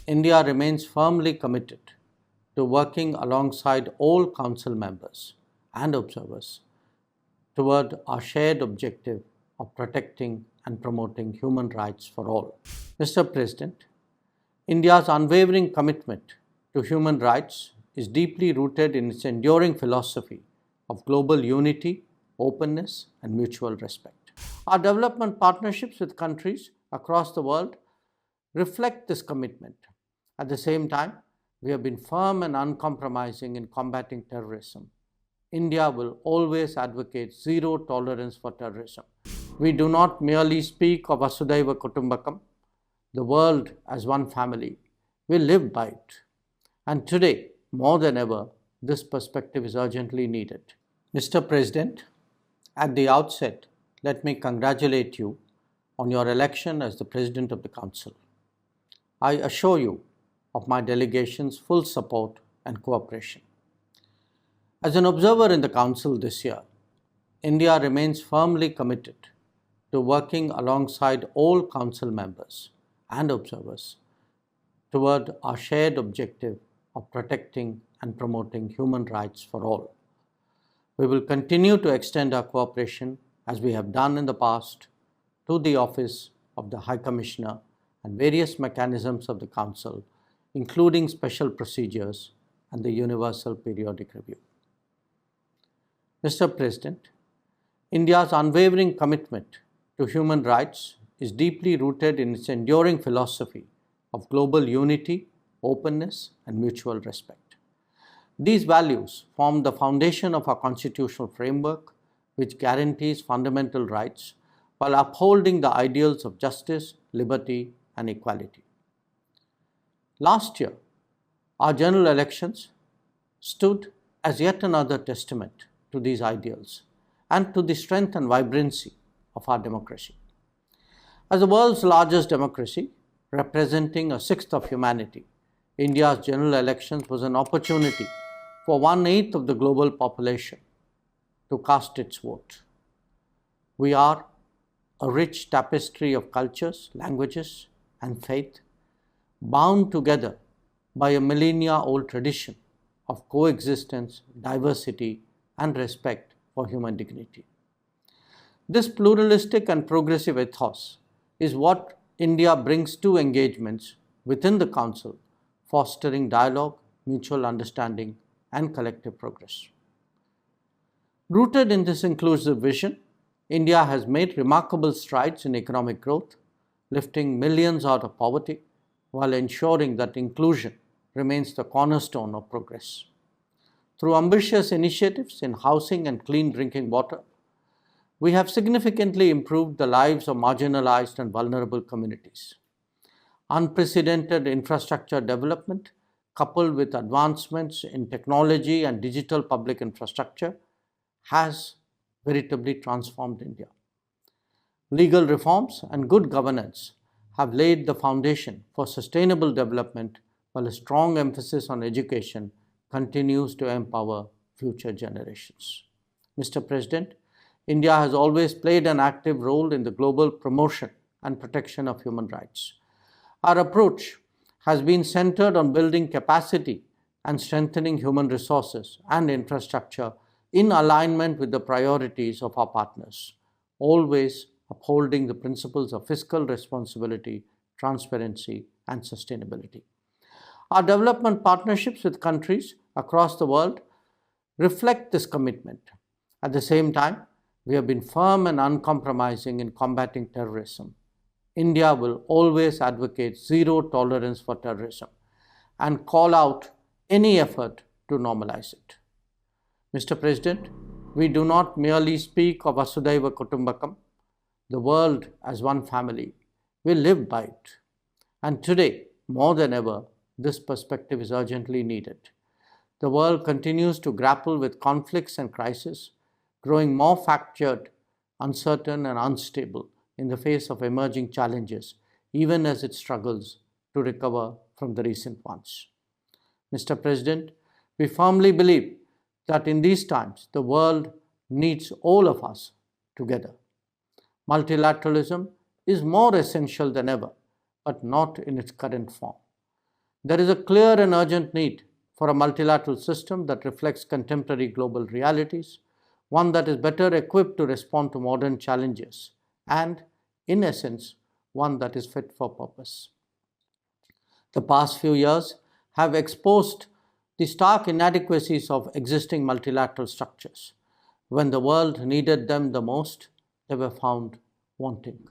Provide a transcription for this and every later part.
India remains firmly committed to working alongside all Council members and observers toward our shared objective of protecting and promoting human rights for all. Mr. President, India's unwavering commitment to human rights is deeply rooted in its enduring philosophy of global unity, openness, and mutual respect. Our development partnerships with countries across the world reflect this commitment. At the same time, we have been firm and uncompromising in combating terrorism. India will always advocate zero tolerance for terrorism. We do not merely speak of Vasudhaiva Kutumbakam, the world as one family. We live by it. And today, more than ever, this perspective is urgently needed. Mr. President, at the outset, let me congratulate you on your election as the President of the Council. I assure you of my delegation's full support and cooperation. As an observer in the Council this year, India remains firmly committed to working alongside all Council members and observers toward our shared objective of protecting and promoting human rights for all. We will continue to extend our cooperation as we have done in the past to the Office of the High Commissioner and various mechanisms of the Council, including special procedures and the Universal Periodic Review. Mr. President, India's unwavering commitment to human rights is deeply rooted in its enduring philosophy of global unity, openness, and mutual respect. These values form the foundation of our constitutional framework, which guarantees fundamental rights while upholding the ideals of justice, liberty, and equality. Last year, our general elections stood as yet another testament to these ideals and to the strength and vibrancy of our democracy. As the world's largest democracy, representing a sixth of humanity, India's general elections was an opportunity for 1/8 of the global population to cast its vote. We are a rich tapestry of cultures, languages, and faith, bound together by a millennia-old tradition of coexistence, diversity, and respect for human dignity. This pluralistic and progressive ethos is what India brings to engagements within the Council, fostering dialogue, mutual understanding, and collective progress. Rooted in this inclusive vision, India has made remarkable strides in economic growth, lifting millions out of poverty while ensuring that inclusion remains the cornerstone of progress. Through ambitious initiatives in housing and clean drinking water, we have significantly improved the lives of marginalized and vulnerable communities. Unprecedented infrastructure development, coupled with advancements in technology and digital public infrastructure, has veritably transformed India. Legal reforms and good governance have laid the foundation for sustainable development, while a strong emphasis on education continues to empower future generations. Mr. President, India has always played an active role in the global promotion and protection of human rights. Our approach has been centered on building capacity and strengthening human resources and infrastructure in alignment with the priorities of our partners, always upholding the principles of fiscal responsibility, transparency, and sustainability. Our development partnerships with countries across the world reflect this commitment. At the same time, we have been firm and uncompromising in combating terrorism. India will always advocate zero tolerance for terrorism and call out any effort to normalize it. Mr. President, we do not merely speak of Vasudhaiva Kutumbakam, the world as one family. We live by it. And today, more than ever, this perspective is urgently needed. The world continues to grapple with conflicts and crises, growing more fractured, uncertain, and unstable in the face of emerging challenges, even as it struggles to recover from the recent ones. Mr. President, we firmly believe that in these times, the world needs all of us together. Multilateralism is more essential than ever, but not in its current form. There is a clear and urgent need for a multilateral system that reflects contemporary global realities, one that is better equipped to respond to modern challenges, and, in essence, one that is fit for purpose. The past few years have exposed the stark inadequacies of existing multilateral structures. When the world needed them the most, they were found wanting.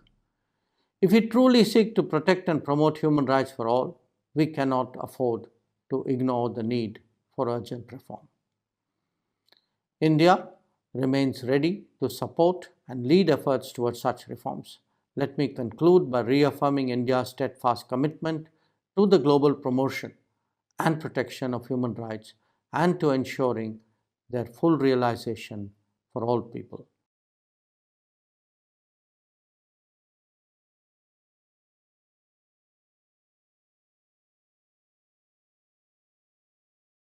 If we truly seek to protect and promote human rights for all, we cannot afford to ignore the need for urgent reform. India remains ready to support and lead efforts towards such reforms. Let me conclude by reaffirming India's steadfast commitment to the global promotion and protection of human rights and to ensuring their full realization for all people.